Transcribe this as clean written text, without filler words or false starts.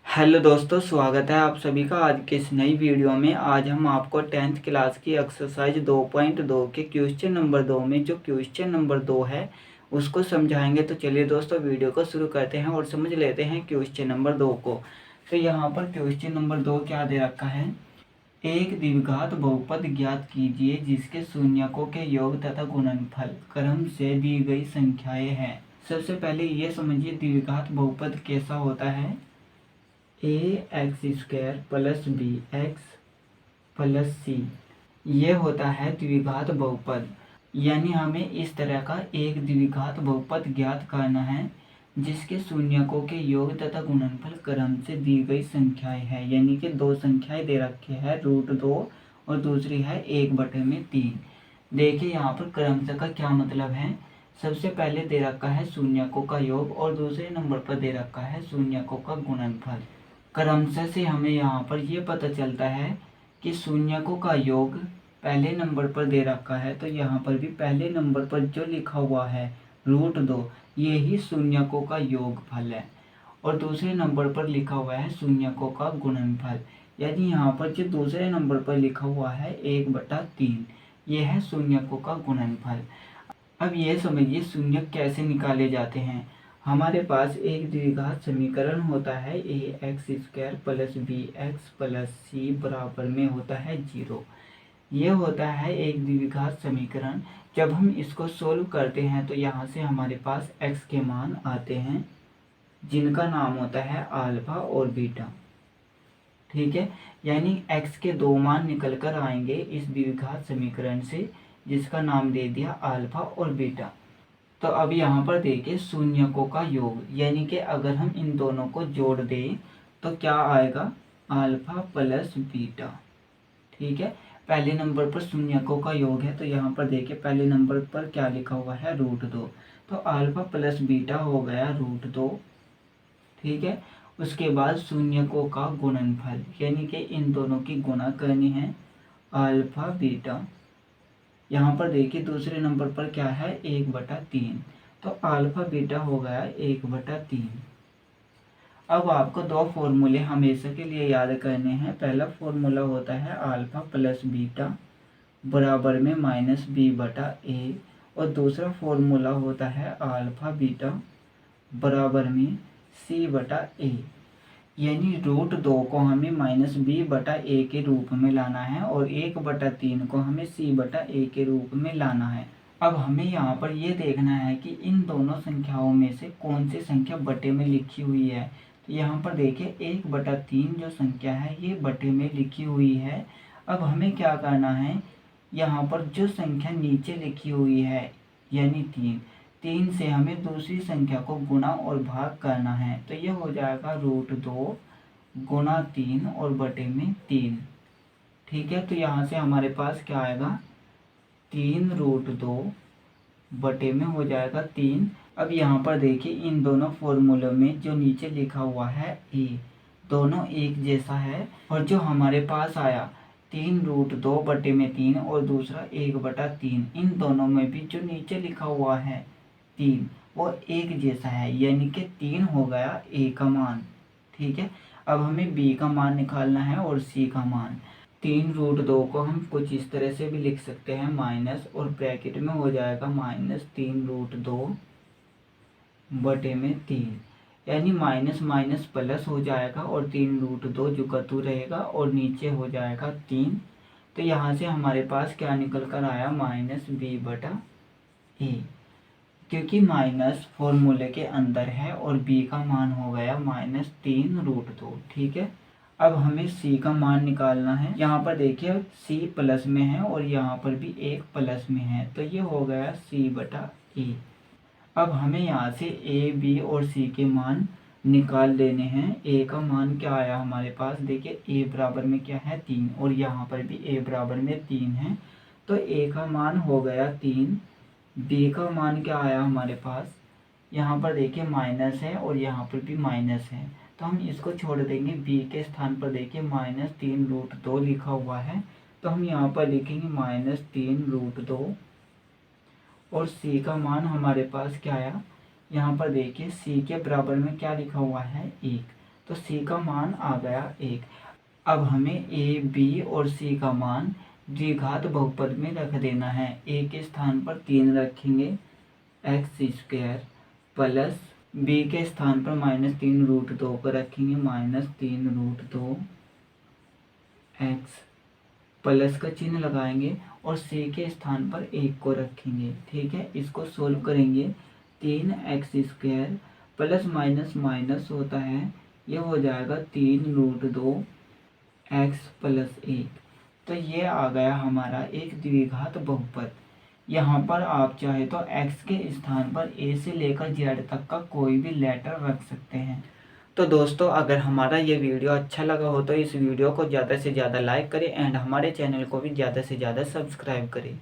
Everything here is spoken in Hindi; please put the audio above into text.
हेलो दोस्तों, स्वागत है आप सभी का आज के इस नई वीडियो में। आज हम आपको 10th क्लास की एक्सरसाइज 2.2 के क्वेश्चन नंबर 2 में जो क्वेश्चन नंबर 2 है उसको समझाएंगे। तो चलिए दोस्तों वीडियो को शुरू करते हैं और समझ लेते हैं क्वेश्चन नंबर 2 को। तो यहाँ पर क्वेश्चन नंबर 2 क्या दे रखा है, एक द्विघात बहुपद ज्ञात कीजिए जिसके शून्यकों के योग तथा गुणनफल क्रम से दी गई संख्याएं हैं। सबसे पहले ये समझिए द्विघात बहुपद कैसा होता है। ax² plus bx plus c ये होता है द्विघात बहुपद। यानी हमें इस तरह का एक द्विघात बहुपद ज्ञात करना है जिसके शून्यकों के योग तथा गुणनफल क्रम से दी गई संख्याएं हैं। यानी कि दो संख्याएं दे रखी है √2 और दूसरी है 1/3। देखिए यहाँ पर क्रमशः का क्या मतलब है। सबसे पहले दे रखा है शून्यकों का योग और दूसरे नंबर पर दे रखा है शून्यकों का गुणनफल। क्रमशः से हमें यहाँ पर यह पता चलता है कि शून्यकों का योग पहले नंबर पर दे रखा है, तो यहाँ पर भी पहले नंबर पर जो लिखा हुआ है √2 ये ही शून्यकों का योगफल है और दूसरे नंबर पर लिखा हुआ है शून्यकों का गुणनफल। यानी यहाँ पर जो दूसरे नंबर पर लिखा हुआ है 1/3 यह है शून्यकों का गुणनफल। अब यह समझिए शून्यक कैसे निकाले जाते हैं। हमारे पास एक द्विघात समीकरण होता है ax² plus bx plus c बराबर में होता है 0। यह होता है एक द्विघात समीकरण। जब हम इसको सोल्व करते हैं तो यहाँ से हमारे पास x के मान आते हैं जिनका नाम होता है अल्फा और बीटा। ठीक है, यानी x के दो मान निकल कर आएंगे इस द्विघात समीकरण से जिसका नाम दे दिया अल्फा और बीटा। तो अब यहाँ पर देखिए शून्यकों का योग, यानी कि अगर हम इन दोनों को जोड़ दें तो क्या आएगा, अल्फा प्लस बीटा। ठीक है, पहले नंबर पर शून्यकों का योग है तो यहाँ पर देखिए पहले नंबर पर क्या लिखा हुआ है √2, तो अल्फा प्लस बीटा हो गया √2। ठीक है, उसके बाद शून्यकों का गुणनफल यानी कि इन दोनों की गुणा करनी है अल्फा बीटा। यहाँ पर देखिए दूसरे नंबर पर क्या है 1/3, तो अल्फा बीटा हो गया 1/3। अब आपको दो फॉर्मूले हमेशा के लिए याद करने हैं। पहला फॉर्मूला होता है अल्फा प्लस बीटा बराबर में -b/a और दूसरा फॉर्मूला होता है अल्फा बीटा बराबर में c/a। यानी √2 को हमें -b/a के रूप में लाना है और 1/3 को हमें c/a के रूप में लाना है। अब हमें यहाँ पर ये देखना है कि इन दोनों संख्याओं में से कौन सी संख्या बटे में लिखी हुई है। तो यहाँ पर देखिए 1/3 जो संख्या है ये बटे में लिखी हुई है। अब हमें क्या करना है, यहाँ पर जो संख्या नीचे लिखी हुई है यानी 3 से हमें दूसरी संख्या को गुणा और भाग करना है। तो यह हो जाएगा √2 गुणा 3 और बटे में 3। ठीक है, तो यहाँ से हमारे पास क्या आएगा 3√2 बटे में हो जाएगा 3। अब यहाँ पर देखिए इन दोनों फॉर्मूलों में जो नीचे लिखा हुआ है a दोनों एक जैसा है और जो हमारे पास आया 3√2 बटे में 3 और दूसरा 1/3, इन दोनों में भी जो नीचे लिखा हुआ है 3 वो एक जैसा है, यानी कि 3 हो गया a का मान। ठीक है, अब हमें b का मान निकालना है और c का मान। 3√2 को हम कुछ इस तरह से भी लिख सकते हैं माइनस और ब्रैकेट में हो जाएगा -3√2 बटे में 3, यानी माइनस माइनस प्लस हो जाएगा और 3√2 जुगतू रहेगा और नीचे हो जाएगा 3। तो यहाँ से हमारे पास क्या निकल कर आया -b/a, क्योंकि माइनस फॉर्मूले के अंदर है और b का मान हो गया -3√2। ठीक है, अब हमें c का मान निकालना है। यहाँ पर देखिए c प्लस में है और यहाँ पर भी एक प्लस में है, तो ये हो गया c/a। अब हमें यहाँ से a, b और c के मान निकाल लेने हैं। a का मान क्या आया हमारे पास, देखिए a बराबर में क्या है 3 और यहाँ पर भी a बराबर में 3 है, तो a का मान हो गया 3। b का मान क्या आया हमारे पास, यहाँ पर देखिए माइनस है और यहाँ पर भी माइनस है, तो हम इसको छोड़ देंगे। b के स्थान पर देखिए -3√2 लिखा हुआ है, तो हम यहाँ पर लिखेंगे -3√2 और c का मान हमारे पास क्या आया, यहाँ पर देखिए c के बराबर में क्या लिखा हुआ है 1, तो सी का मान आ गया 1। अब हमें ए बी और सी का मान द्विघात बहुपद में रख देना है। ए के स्थान पर 3 रखेंगे x² प्लस बी के स्थान पर -3√2 को रखेंगे -3√2 x प्लस का चिन्ह लगाएंगे और सी के स्थान पर 1 को रखेंगे। ठीक है, इसको सोल्व करेंगे। 3x² प्लस माइनस माइनस होता है, ये हो जाएगा 3√2 x प्लस 1। तो ये आ गया हमारा एक द्विघात बहुपद। यहाँ पर आप चाहे तो x के स्थान पर a से लेकर z तक का कोई भी लेटर रख सकते हैं। तो दोस्तों, अगर हमारा ये वीडियो अच्छा लगा हो तो इस वीडियो को ज़्यादा से ज़्यादा लाइक करें एंड हमारे चैनल को भी ज़्यादा से ज़्यादा सब्सक्राइब करें।